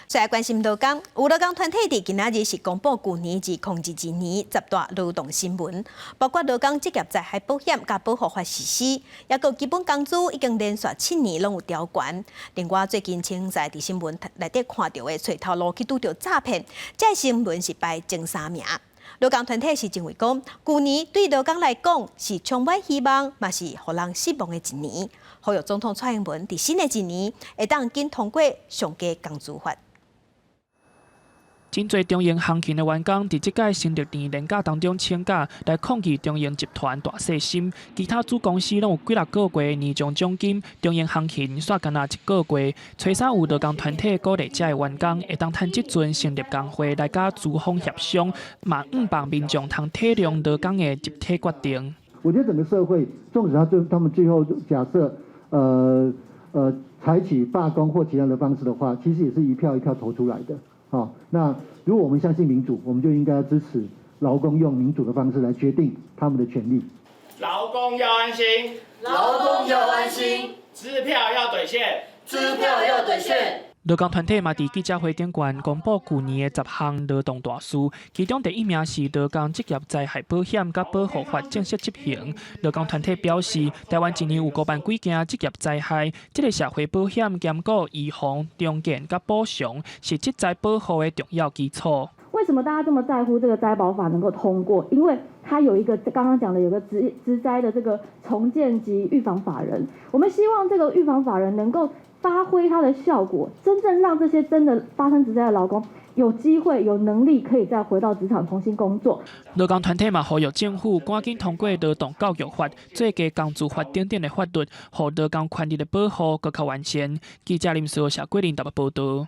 最爱关心劳工，有劳工团体伫今仔日是公布去年至控制一年10大劳动新闻，包括劳工职业灾害保险甲保护法实施，也个基本工资已经连续7年拢有调悬。另外，最近清在伫新闻内底看到的找头路去拄到诈骗，这新闻是排前3名。劳工团体是认为讲，去年对劳工来讲是充满希望，嘛是互人失望的一年。呼吁总统蔡英文伫新的一年会当紧通过上加工资法。真侪中型航勤的员工伫即届新历年年假当中请假，来抗议中型集团大细心。其他子公司拢有几6个月年终奖金，中型航勤煞干那1个月。吹啥有劳工团体鼓励这员工会当趁即阵成立工会来甲资方协商，嘛望民众通体谅劳工的集体决定。我觉得整个社会，纵使他们最后假设采取罢工或其他的方式的话，其实也是一票一票投出来的。好，那如果我们相信民主，我们就应该支持劳工用民主的方式来决定他们的权利。劳工要安心，劳工要安心，支票要兑现，支票要兑现。劳工团体嘛，伫记者会顶悬公布去年的10项劳动大事，其中第1名是劳工职业灾害保险甲保护法正式执行。劳工团体表示，台湾一年有5万几件职业灾害，这个社会保险兼顾预防、重建甲补偿，是职灾保护的重要基础。为什么大家这么在乎这个灾保法能够通过？因为它有一个刚刚讲的有个职灾的这个重建及预防法人，我们希望这个预防法人能够发挥它的效果，真正让这些真的发生职灾的劳工有机会、有能力可以再回到职场重新工作。劳工团体嘛呼吁政府赶紧通过劳动教育法、最佳工资法等等的法律，让劳工权利的保护更加完善。记者林书小桂林台北报道。